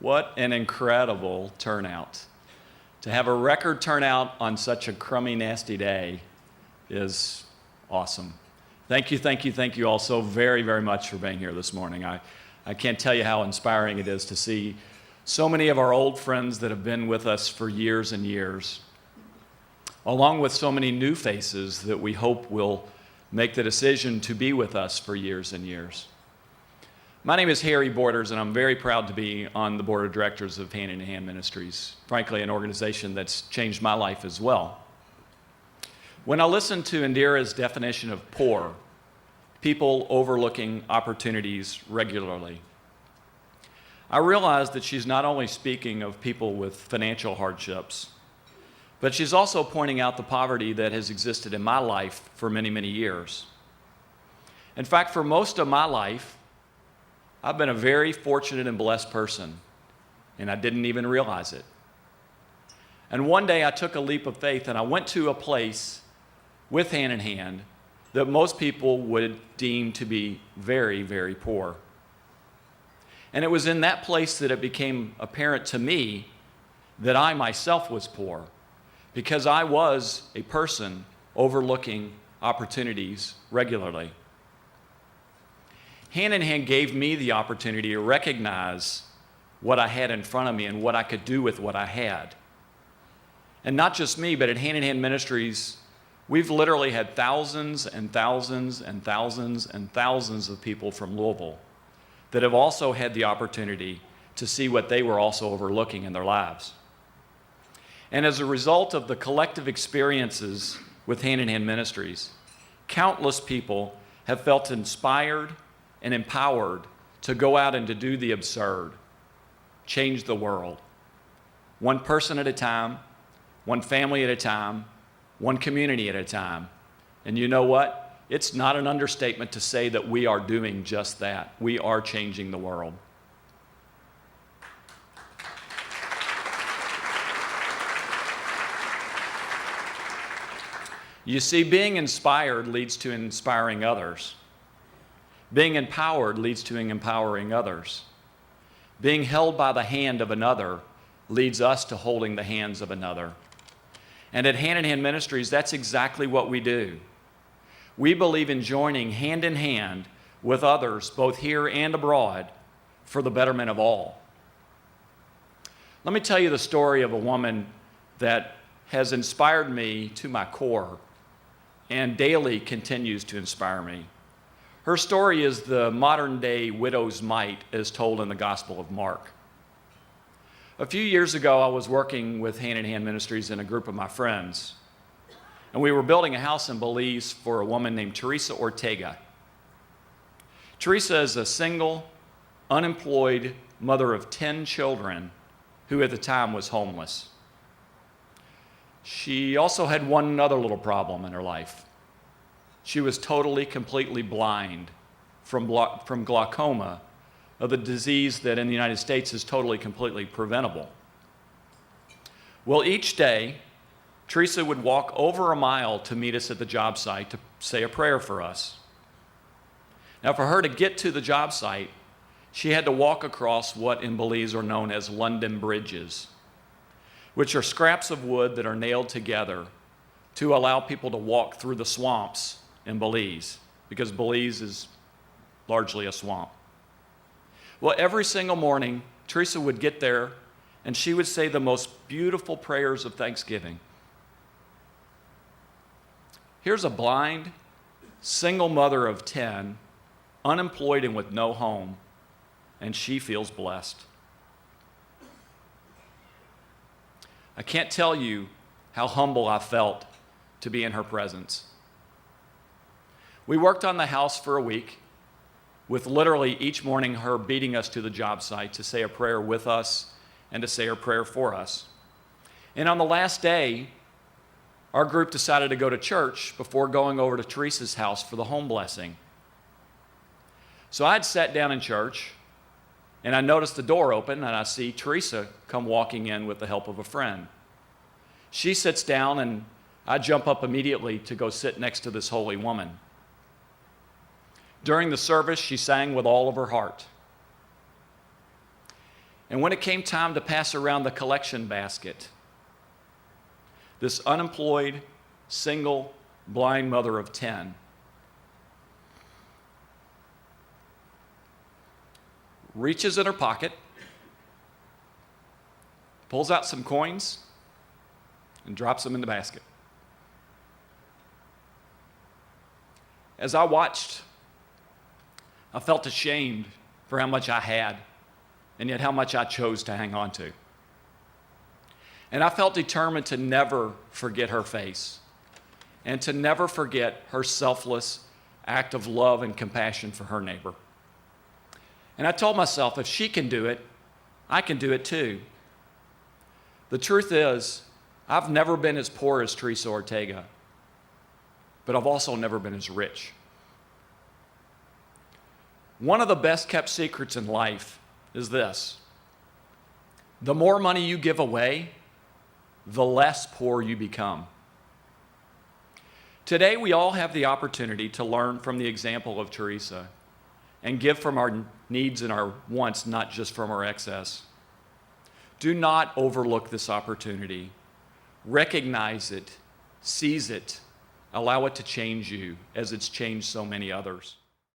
What an incredible turnout. To have a record turnout on such a crummy, nasty day is awesome. Thank you all so very, very much for being here this morning. I can't tell you how inspiring it is to see so many of our old friends that have been with us for years and years, along with so many new faces that we hope will make the decision to be with us for years and years. My name is Harry Borders, and I'm very proud to be on the board of directors of Hand in Hand Ministries, frankly, an organization that's changed my life as well. When I listened to Indira's definition of poor, people overlooking opportunities regularly, I realized that she's not only speaking of people with financial hardships, but she's also pointing out the poverty that has existed in my life for many, many years. In fact, for most of my life, I've been a very fortunate and blessed person, and I didn't even realize it. And one day I took a leap of faith and I went to a place with Hand in Hand that most people would deem to be very, very poor. And it was in that place that it became apparent to me that I myself was poor, because I was a person overlooking opportunities regularly. Hand in Hand gave me the opportunity to recognize what I had in front of me and what I could do with what I had. And not just me, but at Hand in Hand Ministries, we've literally had thousands and thousands and thousands and thousands of people from Louisville that have also had the opportunity to see what they were also overlooking in their lives. And as a result of the collective experiences with Hand in Hand Ministries, countless people have felt inspired and empowered to go out and to do the absurd, change the world, one person at a time, one family at a time, one community at a time. And you know what? It's not an understatement to say that we are doing just that. We are changing the world. You see, being inspired leads to inspiring others. Being empowered leads to empowering others. Being held by the hand of another leads us to holding the hands of another. And at Hand in Hand Ministries, that's exactly what we do. We believe in joining hand in hand with others, both here and abroad, for the betterment of all. Let me tell you the story of a woman that has inspired me to my core and daily continues to inspire me. Her story is the modern-day widow's mite as told in the Gospel of Mark. A few years ago, I was working with Hand in Hand Ministries and a group of my friends, and we were building a house in Belize for a woman named Teresa Ortega. Teresa is a single, unemployed mother of 10 children who at the time was homeless. She also had one other little problem in her life. She was totally, completely blind from glaucoma, of the disease that in the United States is totally, completely preventable. Well, each day, Teresa would walk over a mile to meet us at the job site to say a prayer for us. Now, for her to get to the job site, she had to walk across what in Belize are known as London bridges, which are scraps of wood that are nailed together to allow people to walk through the swamps in Belize, because Belize is largely a swamp. Well, every single morning, Teresa would get there and she would say the most beautiful prayers of thanksgiving. Here's a blind, single mother of 10, unemployed and with no home, and she feels blessed. I can't tell you how humble I felt to be in her presence. We worked on the house for a week, with literally each morning her beating us to the job site to say a prayer with us and to say a prayer for us. And on the last day, our group decided to go to church before going over to Teresa's house for the home blessing. So I'd sat down in church, and I noticed the door open, and I see Teresa come walking in with the help of a friend. She sits down, and I jump up immediately to go sit next to this holy woman. During the service, she sang with all of her heart. And when it came time to pass around the collection basket, this unemployed, single, blind mother of 10 reaches in her pocket, pulls out some coins, and drops them in the basket. As I watched, I felt ashamed for how much I had, and yet how much I chose to hang on to. And I felt determined to never forget her face, and to never forget her selfless act of love and compassion for her neighbor. And I told myself, if she can do it, I can do it too. The truth is, I've never been as poor as Teresa Ortega, but I've also never been as rich. One of the best kept secrets in life is this: the more money you give away, the less poor you become. Today, we all have the opportunity to learn from the example of Teresa and give from our needs and our wants, not just from our excess. Do not overlook this opportunity. Recognize it, seize it, allow it to change you as it's changed so many others.